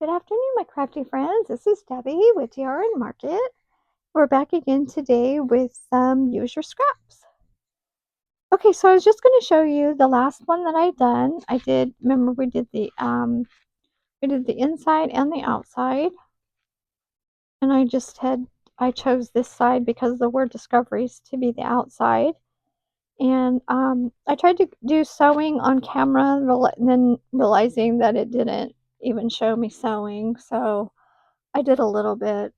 Good afternoon, my crafty friends. This is Debbie with TRN Market. We're back again today with some Use Your Scraps. Okay, so I was just going to show you the last one that I done. Remember we did the inside and the outside. And I chose this side because the word discoveries to be the outside. And I tried to do sewing on camera and then realizing that it didn't even show me sewing. So I did a little bit.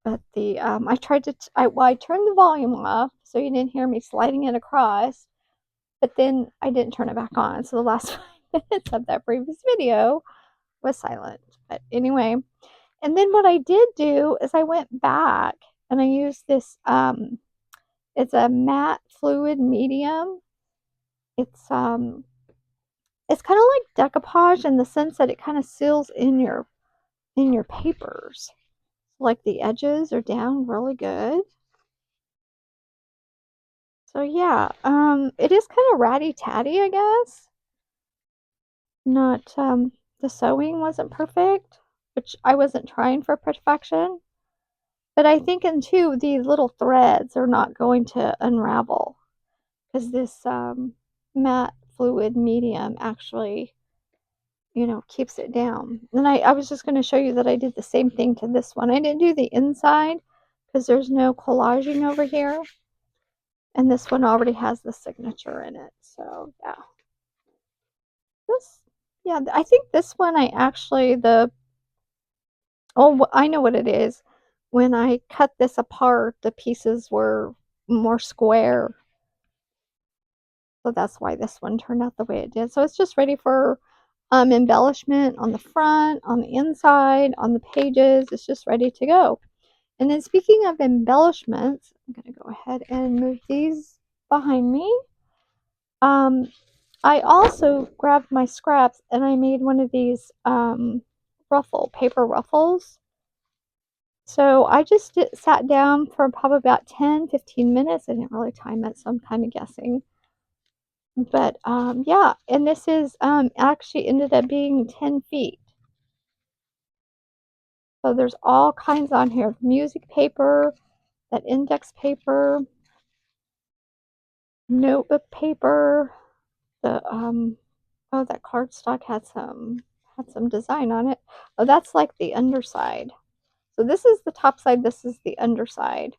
But I tried to, I turned the volume off so you didn't hear me sliding it across, but then I didn't turn it back on. So the last 5 minutes of that previous video was silent. But anyway, and then what I did do is I went back and I used this, it's a matte fluid medium. It's kind of like decoupage in the sense that it kind of seals in your papers. Like the edges are down really good. So yeah, it is kind of ratty-tatty, I guess. Not, the sewing wasn't perfect, which I wasn't trying for perfection. But I think in two, the little threads are not going to unravel because this matte fluid medium actually, keeps it down. And I was just going to show you that I did the same thing to this one. I didn't do the inside because there's no collaging over here. And this one already has the signature in it. So yeah. Yeah, I think this one I actually, I know what it is. When I cut this apart, the pieces were more square. So that's why this one turned out the way it did. So it's just ready for embellishment on the front, on the inside, on the pages. It's just ready to go. And then speaking of embellishments, I'm going to go ahead and move these behind me. I also grabbed my scraps and I made one of these paper ruffles. So I just sat down for probably about 10-15 minutes. I didn't really time it, so I'm kind of guessing. But yeah, and this is actually ended up being 10 feet. So there's all kinds on here. Music paper, that index paper, notebook paper, the oh, that cardstock had some design on it. Oh, that's like the underside. So this is the top side, this is the underside.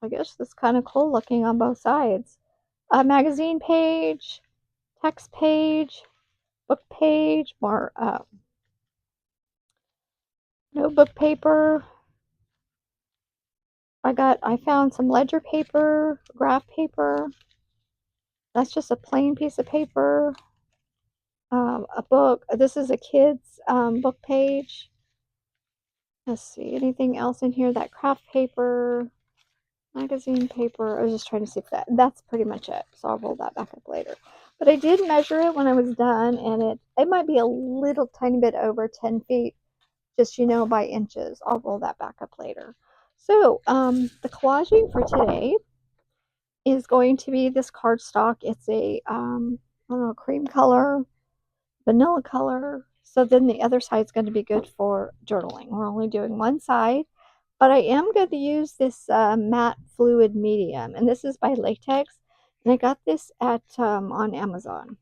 I guess that's kind of cool looking on both sides. A magazine page, text page, book page, more notebook paper. I found some ledger paper, graph paper. That's just a plain piece of paper. A book. This is a kid's book page. Let's see, anything else in here? That craft paper, magazine paper. I was just trying to see if that's pretty much it. So I'll roll that back up later. But I did measure it when I was done, and it might be a little tiny bit over 10 feet, just, by inches. I'll roll that back up later. So the collaging for today is going to be this cardstock. It's a, I don't know, cream color, vanilla color. So then the other side is going to be good for journaling. We're only doing one side. But I am going to use this matte fluid medium, and this is by Latex, and I got this at on Amazon.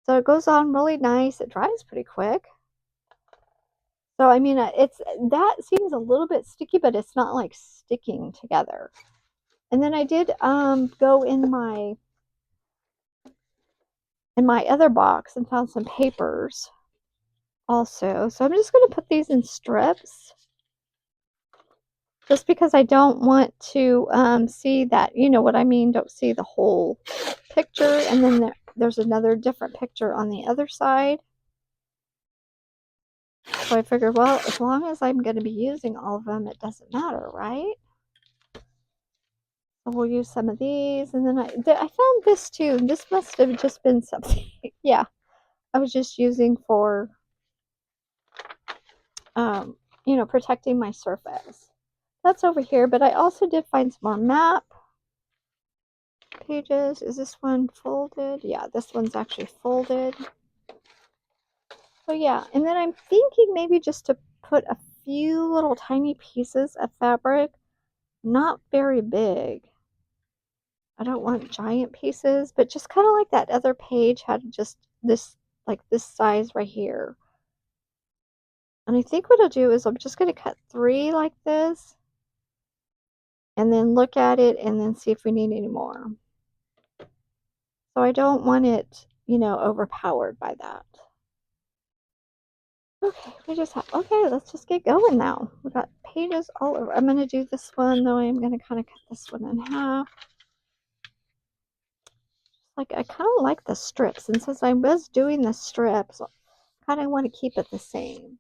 So it goes on really nice. It dries pretty quick. So I mean, that seems a little bit sticky, but it's not like sticking together. And then I did go in my other box and found some papers also. So I'm just going to put these in strips. Just because I don't want to see that, you know what I mean, don't see the whole picture. And then there's another different picture on the other side. So I figured, well, as long as I'm going to be using all of them, it doesn't matter, right? So we'll use some of these. And then I found this too. This must have just been something. Yeah, I was just using for, protecting my surface. That's over here, but I also did find some more map pages. Is this one folded? Yeah, this one's actually folded. So yeah, and then I'm thinking maybe just to put a few little tiny pieces of fabric, not very big. I don't want giant pieces, but just kind of like that other page had just this, like this size right here. And I think what I'll do is I'm just going to cut 3 like this and then look at it and then see if we need any more. So I don't want it, you know, overpowered by that. Okay, okay, let's just get going now. We got pages all over. I'm going to do this one, though I'm going to kind of cut this one in half. Like, I kind of like the strips, and since I was doing the strips, I kind of want to keep it the same.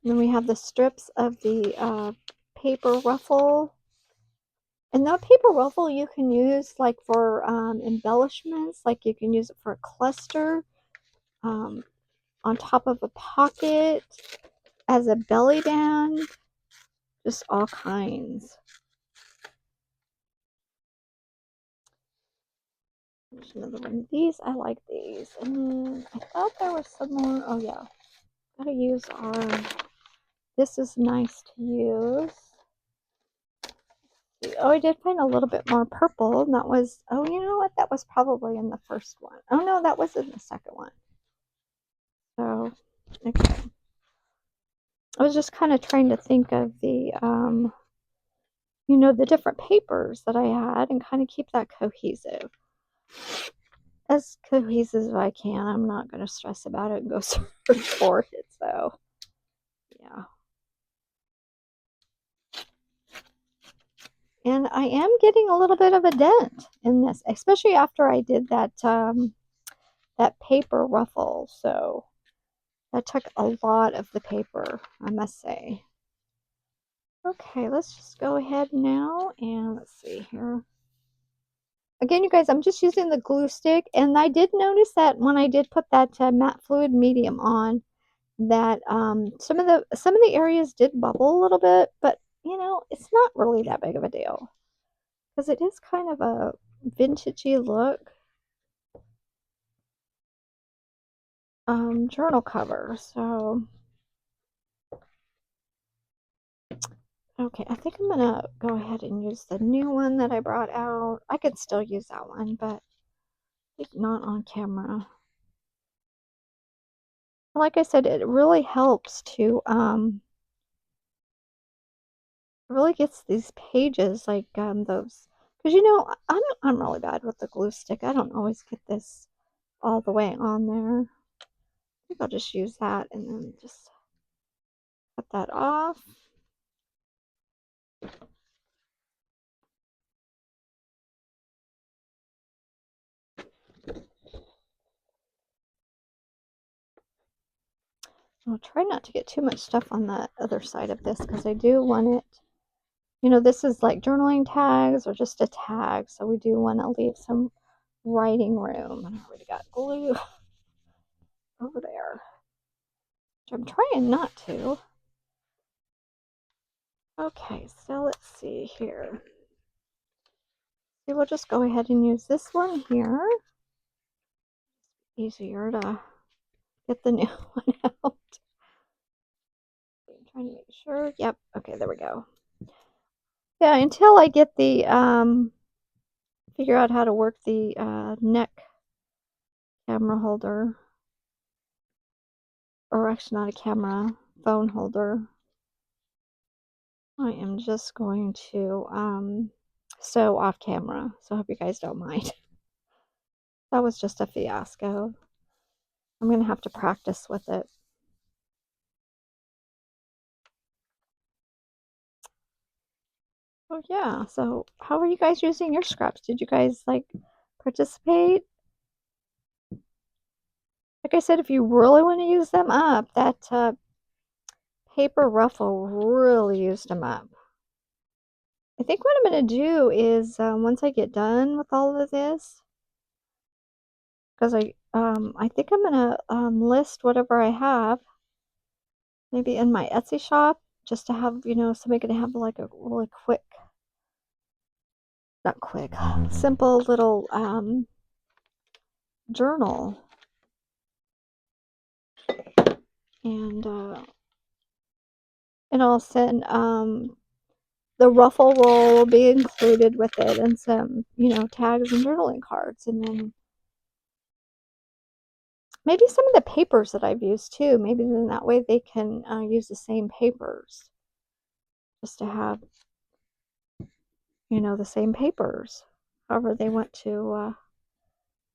And then we have the strips of the paper ruffle. And that paper ruffle you can use like for embellishments, like you can use it for a cluster, on top of a pocket, as a belly band, just all kinds. There's another one of these. I like these. And then I thought there was some more. Oh yeah, gotta use our. This is nice to use. Oh, I did find a little bit more purple, and that was. Oh, you know what? That was probably in the first one. Oh no, that was in the second one. So, okay. I was just kind of trying to think of the, you know, the different papers that I had and kind of keep that cohesive. As cohesive as I can. I'm not going to stress about it and go search for it. So, yeah. And I am getting a little bit of a dent in this, especially after I did that paper ruffle. So that took a lot of the paper, I must say. Okay, let's just go ahead now and let's see here. Again, you guys, I'm just using the glue stick, and I did notice that when I did put that matte fluid medium on, that some of the areas did bubble a little bit, but you know, it's not really that big of a deal because it is kind of a vintagey look journal cover. So okay, I think I'm gonna go ahead and use the new one that I brought out. I could still use that one, but I think not on camera. Like I said, it really helps to really gets these pages like those, because you know I'm really bad with the glue stick. I don't always get this all the way on there. I think I'll just use that and then just cut that off. I'll try not to get too much stuff on the other side of this because I do want it, you know, this is like journaling tags or just a tag, so we do want to leave some writing room. And I already got glue over there, which I'm trying not to. Okay, so let's see here. So we'll just go ahead and use this one here. Easier to get the new one out. I'm trying to make sure. Yep. Okay, there we go. Yeah, until I get the figure out how to work the neck camera holder, or actually not a camera, phone holder. I am just going to sew off camera, so I hope you guys don't mind. That was just a fiasco. I'm gonna have to practice with it. Oh yeah, so how are you guys using your scraps? Did you guys like participate? Like I said, if you really want to use them up, that paper ruffle really used them up. I think what I'm going to do is once I get done with all of this, because I think I'm going to list whatever I have, maybe in my Etsy shop, just to have, you know, somebody can have like a really quick, not quick, simple little journal. And I'll send the ruffle roll will be included with it, and some, tags and journaling cards. And then maybe some of the papers that I've used too. Maybe then that way they can use the same papers, just to have, the same papers, however they want to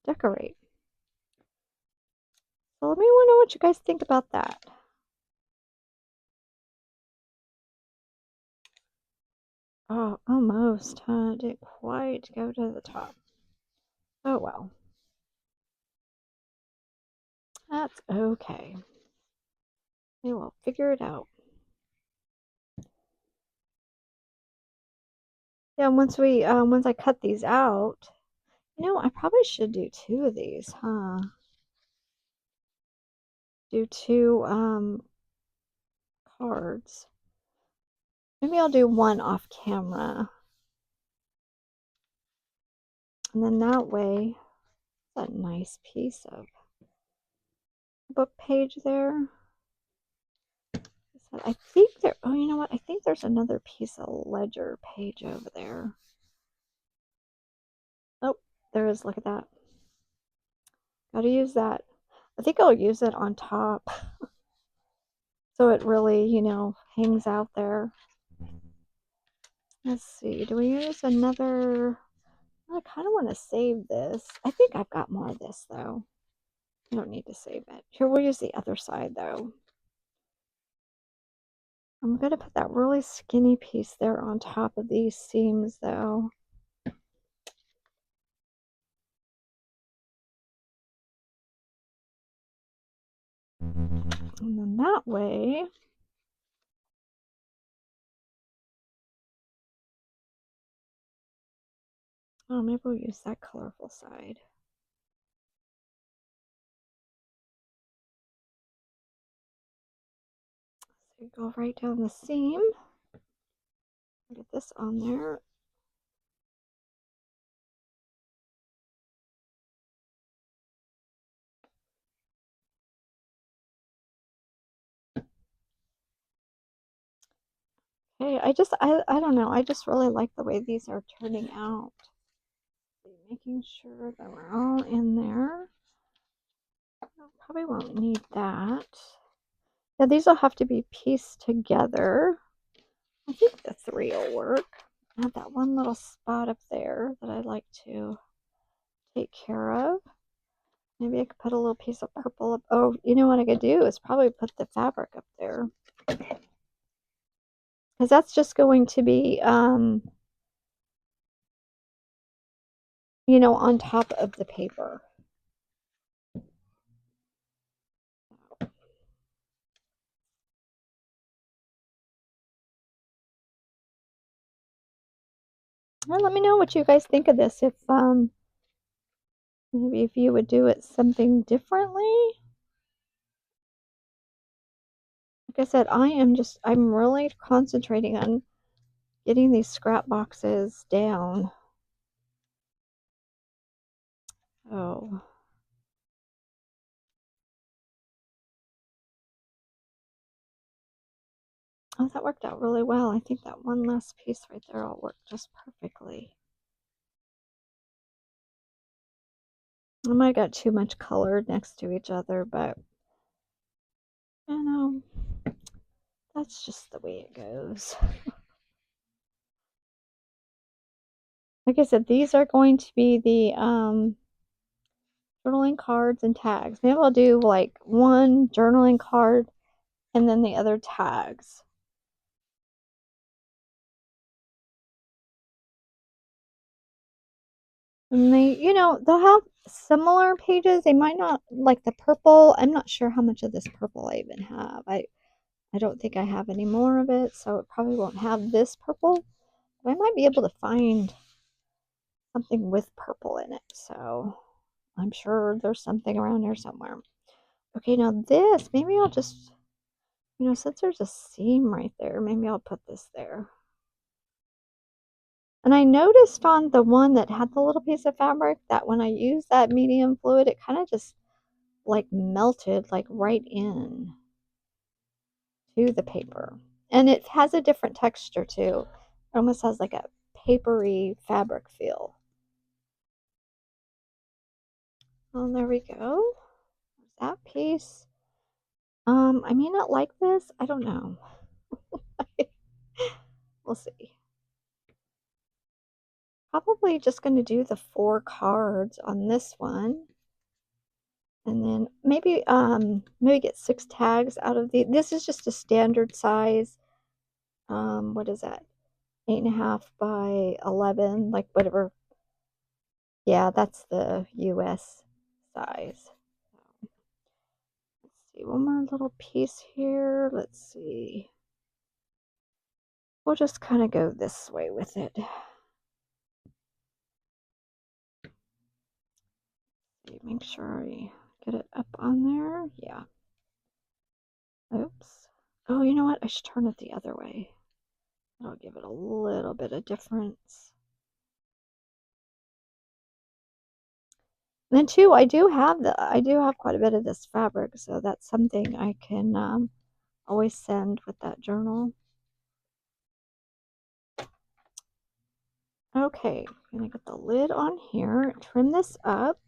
decorate. So let me know what you guys think about that. Oh, almost, huh? Didn't quite go to the top. Oh well. That's okay. We will figure it out. Yeah, once I cut these out, I probably should do two of these, huh? Do two cards. Maybe I'll do one off camera. And then that way, that's a nice piece of book page there. I think there, oh, you know what? I think there's another piece of ledger page over there. Oh, there is. Look at that. Got to use that. I think I'll use it on top so it really, hangs out there. Let's see. Do we use another? I kind of want to save this. I think I've got more of this, though. I don't need to save it. Here, we'll use the other side, though. I'm going to put that really skinny piece there on top of these seams, though. And then that way, oh, maybe we'll use that colorful side. So you go right down the seam. Get this on there. Okay, I don't know. I just really like the way these are turning out. Making sure that we're all in there. Probably won't need that. Yeah, these will have to be pieced together. I think the three will work. I have that one little spot up there that I'd like to take care of. Maybe I could put a little piece of purple up. Oh, you know what I could do is probably put the fabric up there. Because that's just going to be, on top of the paper. Well, let me know what you guys think of this. If maybe if you would do it something differently. Like I said, I'm really concentrating on getting these scrap boxes down. Oh. Oh, that worked out really well. I think that one last piece right there will work just perfectly. I might have got too much color next to each other, but that's just the way it goes. Like I said, these are going to be the journaling cards and tags. Maybe I'll do like one journaling card and then the other tags. And they'll have similar pages. They might not like the purple. I'm not sure how much of this purple I even have. I don't think I have any more of it, so it probably won't have this purple. But I might be able to find something with purple in it. So I'm sure there's something around here somewhere. Okay, now this, maybe I'll just, since there's a seam right there, maybe I'll put this there. And I noticed on the one that had the little piece of fabric that when I used that medium fluid, it kind of just like melted like right in to the paper. And it has a different texture too. It almost has like a papery fabric feel. Oh, there we go. That piece. I may not like this. I don't know. We'll see. Probably just going to do the 4 cards on this one. And then maybe get 6 tags out of the, this is just a standard size. What is that? 8.5 by 11, like whatever. Yeah, that's the US size. Let's see, one more little piece here. Let's see. We'll just kind of go this way with it. Make sure I get it up on there. Yeah. Oops. Oh, you know what? I should turn it the other way. That'll give it a little bit of difference. And then too, I do have quite a bit of this fabric, so that's something I can always send with that journal. Okay, I'm gonna get the lid on here, trim this up.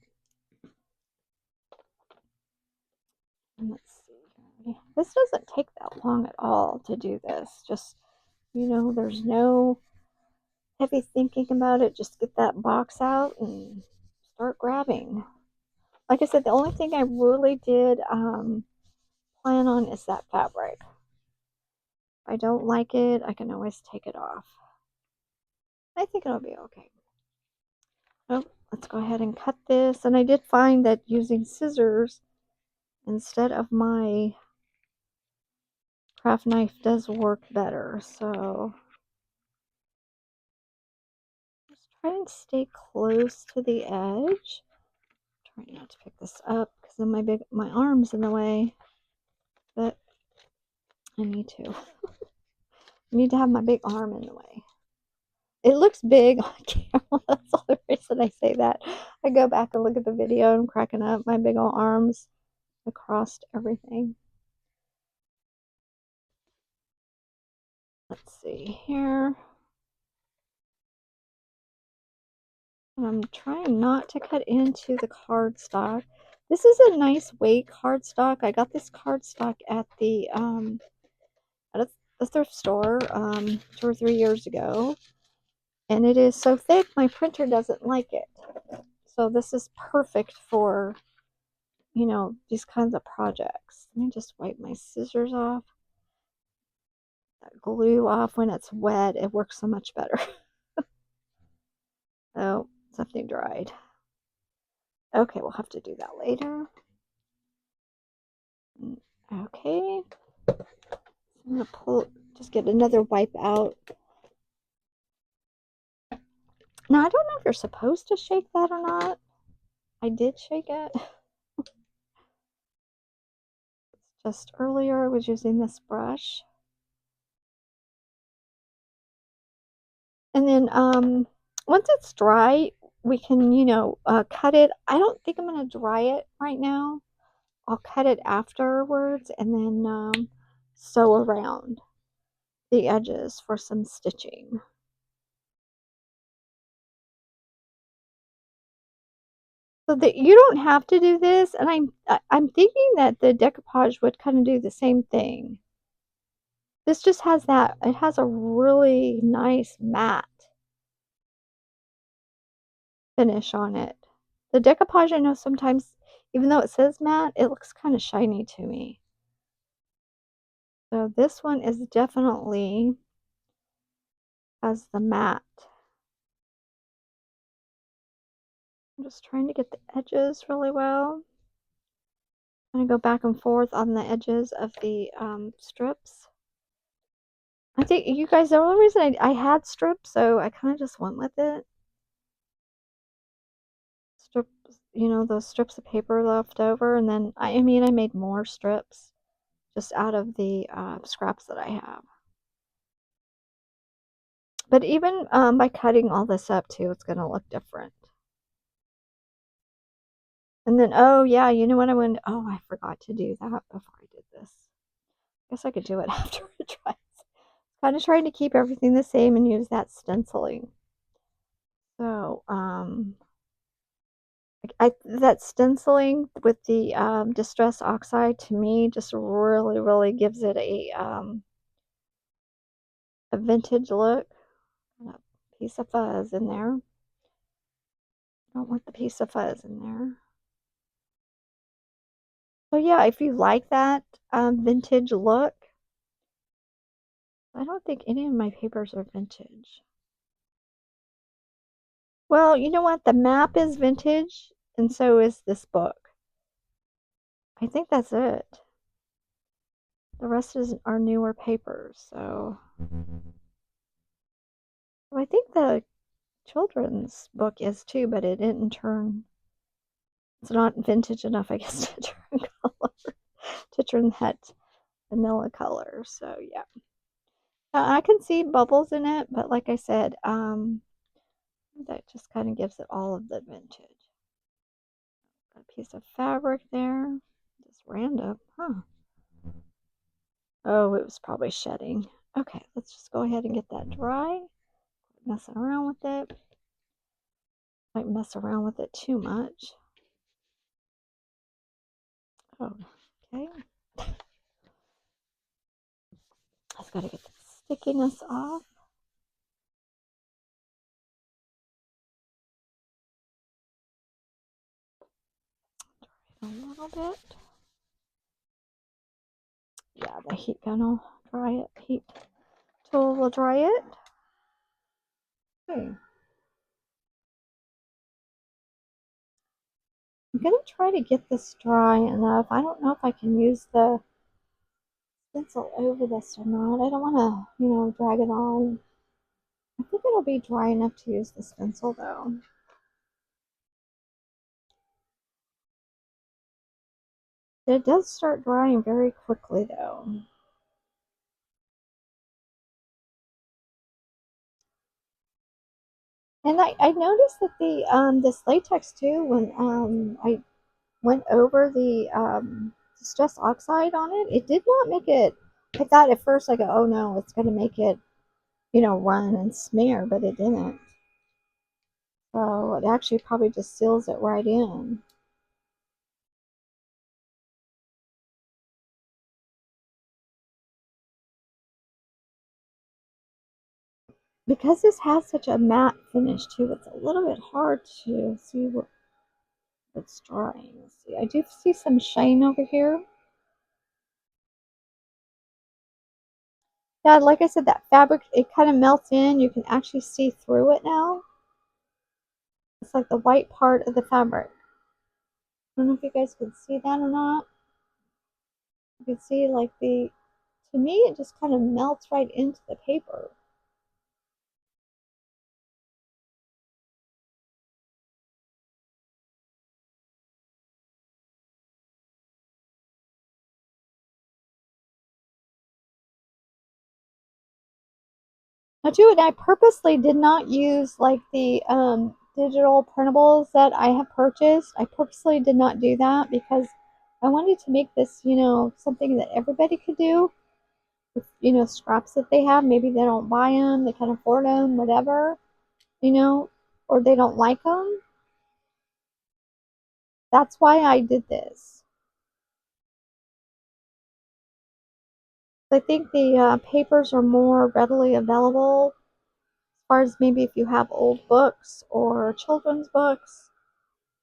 And let's see. This doesn't take that long at all to do this. Just, there's no heavy thinking about it. Just get that box out and start grabbing. Like I said, the only thing I really did plan on is that fabric. If I don't like it, I can always take it off. I think it'll be okay. Oh, let's go ahead and cut this. And I did find that using scissors instead of my craft knife does work better. So just try and stay close to the edge. Try not to pick this up because then my arm's in the way. But I need to. I need to have my big arm in the way. It looks big on camera. That's the only reason I say that. I go back and look at the video and I'm cracking up. My big old arms across everything. Let's see here. I'm trying not to cut into the cardstock. This is a nice weight cardstock. I got this cardstock at the thrift store 2 or 3 years ago, and it is so thick my printer doesn't like it. So this is perfect for these kinds of projects. Let me just wipe my scissors off. That glue off when it's wet, it works so much better. Oh, something dried. Okay, we'll have to do that later. Okay. I'm gonna just get another wipe out. Now, I don't know if you're supposed to shake that or not. I did shake it. Just earlier, I was using this brush. And then once it's dry, we can, cut it. I don't think I'm going to dry it right now. I'll cut it afterwards and then sew around the edges for some stitching. So that you don't have to do this, and I'm thinking that the decoupage would kind of do the same thing. This just has it has a really nice matte finish on it. The decoupage, I know sometimes, even though it says matte, it looks kind of shiny to me. So this one is definitely has the matte. I'm just trying to get the edges really well. I'm going to go back and forth on the edges of the strips. I think you guys, the only reason I had strips, so I kind of just went with it. Strips, those strips of paper left over, and then I made more strips just out of the scraps that I have. But even by cutting all this up too, it's going to look different. And then, oh yeah, you know what I went, oh, I forgot to do that before I did this. I guess I could do it after it dries. Kind of trying to keep everything the same and use that stenciling. So, that stenciling with the Distress Oxide to me just really, really gives it a vintage look. A piece of fuzz in there. Don't want the piece of fuzz in there. So yeah, if you like that vintage look, I don't think any of my papers are vintage. Well, you know what? The map is vintage, and so is this book. I think that's it. The rest are newer papers, so I think the children's book is too, but it didn't turn. It's not vintage enough, I guess, to turn color, to turn that vanilla color. So yeah, I can see bubbles in it, but like I said, that just kind of gives it all of the vintage. A piece of fabric there, just random, huh? Oh, it was probably shedding. Okay, let's just go ahead and get that dry. Messing around with it. Might mess around with it too much. Oh, okay. Just gotta get the stickiness off. A little bit. Yeah, the heat gun will dry it. Heat tool will dry it. Okay. I'm gonna try to get this dry enough. I don't know if I can use the stencil over this or not. I don't want to, drag it on. I think it'll be dry enough to use the stencil though. It does start drying very quickly though. And I noticed that the this latex too, when I went over the Distress Oxide on it, it did not make it. I thought at first, I go, oh no, it's going to make it, run and smear, but it didn't. So it actually probably just seals it right in. Because this has such a matte finish too, it's a little bit hard to see what's drying. See, I do see some shine over here. Yeah, like I said, that fabric, it kind of melts in. You can actually see through it now. It's like the white part of the fabric. I don't know if you guys can see that or not. You can see like to me, it just kind of melts right into the paper. Now too, and I purposely did not use like the digital printables that I have purchased. I purposely did not do that because I wanted to make this, something that everybody could do with, scraps that they have. Maybe they don't buy them, they can't afford them, whatever, or they don't like them. That's why I did this. I think the papers are more readily available as far as maybe if you have old books or children's books,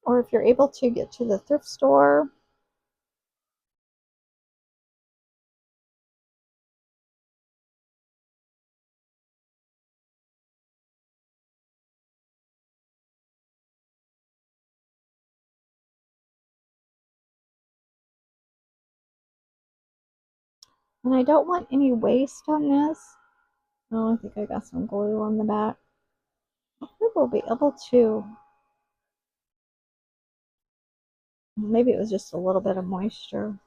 or if you're able to get to the thrift store. And I don't want any waste on this. Oh, I think I got some glue on the back. Hopefully we'll be able to. Maybe it was just a little bit of moisture.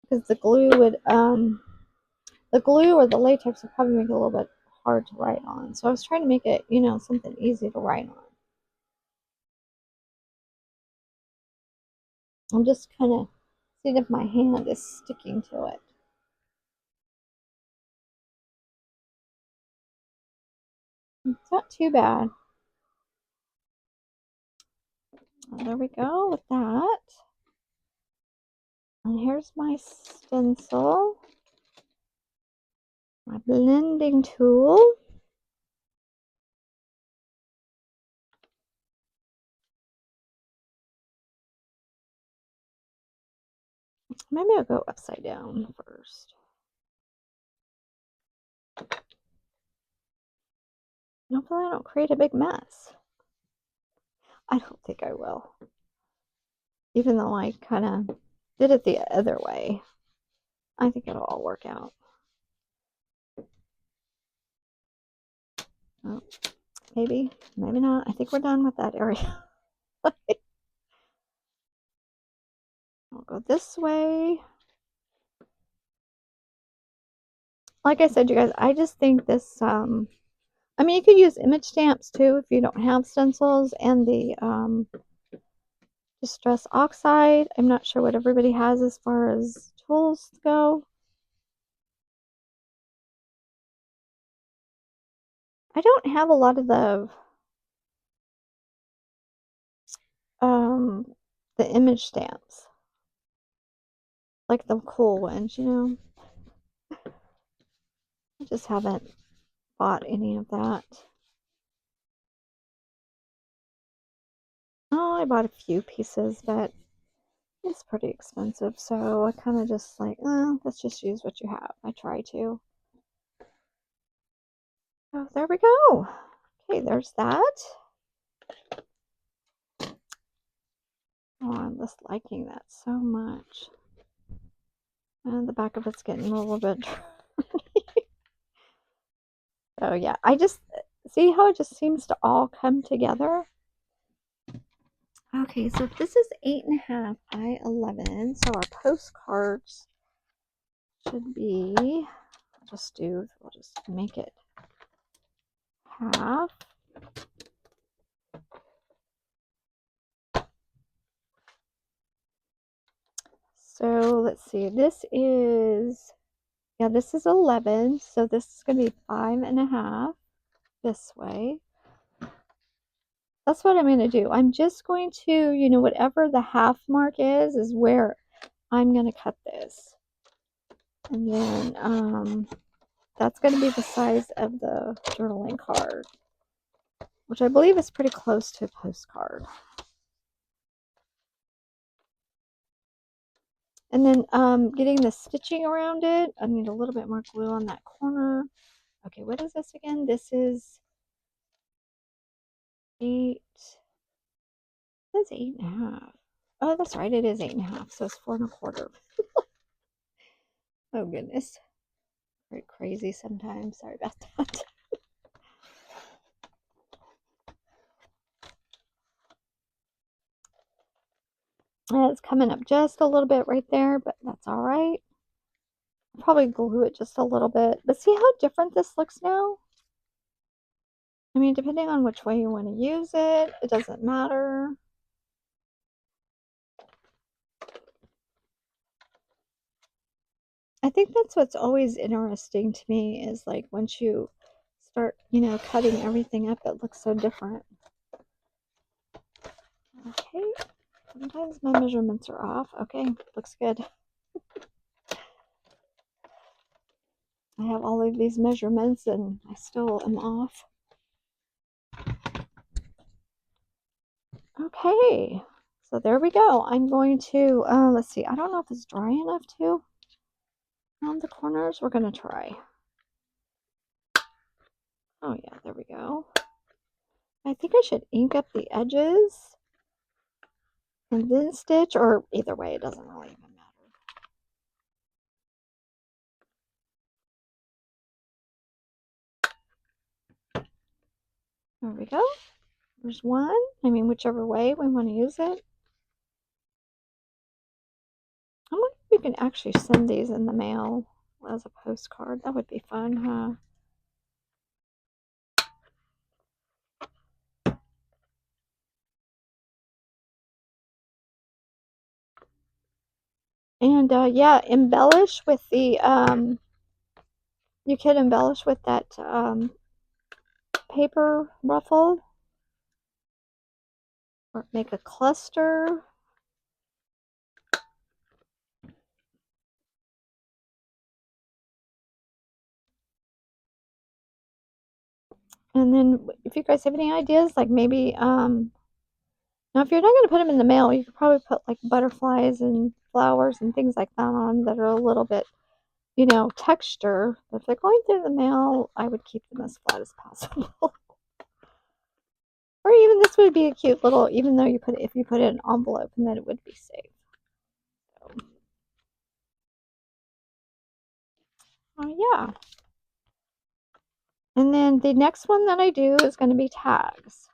Because the glue would The glue or the latex would probably make it a little bit hard to write on. So I was trying to make it, you know, something easy to write on. I'm just kind of seeing if my hand is sticking to it. It's not too bad. Well, there we go with that. And here's my stencil, my blending tool. Maybe I'll go upside down first. Hopefully I don't create a big mess. I don't think I will. Even though I kind of did it the other way. I think it'll all work out. Oh, maybe, maybe not. I think we're done with that area. I'll go this way. Like I said, you guys, I just think this, I mean, you could use image stamps too if you don't have stencils, and the Distress Oxide. I'm not sure what everybody has as far as tools go. I don't have a lot of the image stamps, like the cool ones, you know. I just haven't bought any of that. Oh, I bought a few pieces, but it's pretty expensive, so I kind of just like, let's just use what you have. I try to. Oh, there we go. Okay, there's that. Oh, I'm just liking that so much. And the back of it's getting a little bit so yeah, I just see how it just seems to all come together. Okay, so this is 8.5 by 11, so our postcards should be, we'll just make it half. So let's see, this is 11, so this is going to be 5.5 this way. That's what I'm going to do. I'm just going to, you know, whatever the half mark is where I'm going to cut this. And then that's going to be the size of the journaling card, which I believe is pretty close to a postcard. And then getting the stitching around it, I need a little bit more glue on that corner. Okay, what is this again? This is 8. That's 8.5. Oh, that's right. It is 8.5. So it's 4.25. Oh goodness, very crazy sometimes. Sorry about that. It's coming up just a little bit right there, but that's all right. I'll probably glue it just a little bit. But see how different this looks now? I mean, depending on which way you want to use it, it doesn't matter. I think that's what's always interesting to me is like once you start, you know, cutting everything up, it looks so different. Okay, sometimes my measurements are off. Okay, looks good. I have all of these measurements and I still am off. Okay, so there we go. I'm going to, let's see, I don't know if it's dry enough to on the corners. We're going to try. Oh yeah, there we go. I think I should ink up the edges and then stitch, or either way, it doesn't really even matter. There we go. There's one. I mean, whichever way we want to use it. I wonder if you can actually send these in the mail. as a postcard. That would be fun, huh? And yeah, embellish with the you could embellish with that paper ruffle, or make a cluster. And then if you guys have any ideas, like maybe now if you're not going to put them in the mail, you could probably put like butterflies and flowers and things like that on them that are a little bit, you know, texture. But if they're going through the mail, I would keep them as flat as possible. Or even this would be a cute little, even though you put it, if you put it in an envelope, and then it would be safe. So, yeah. And then the next one that I do is going to be tags.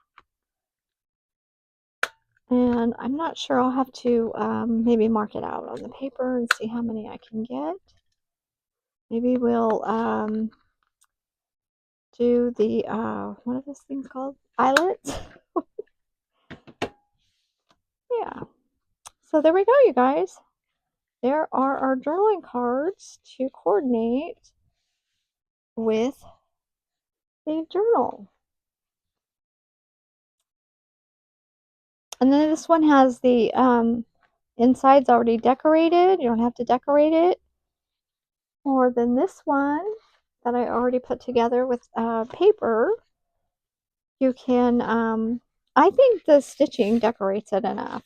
And I'm not sure, I'll have to maybe mark it out on the paper and see how many I can get. Maybe we'll do the, what are those things called? Eyelets? Yeah. So there we go, you guys. There are our journaling cards to coordinate with the journal. And then this one has the insides already decorated. You don't have to decorate it. Or then this one that I already put together with paper, you can, I think the stitching decorates it enough.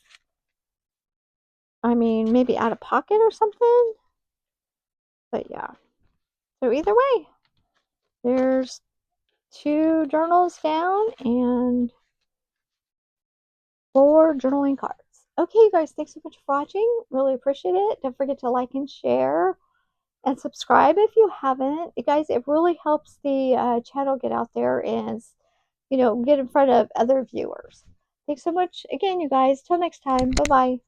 I mean, maybe add a pocket or something. But yeah. So either way, there's 2 journals down and 4 journaling cards. Okay, you guys, thanks so much for watching. Really appreciate it. Don't forget to like and share and subscribe if you haven't. You guys, it really helps the channel get out there and, you know, get in front of other viewers. Thanks so much again, you guys. Till next time. Bye-bye.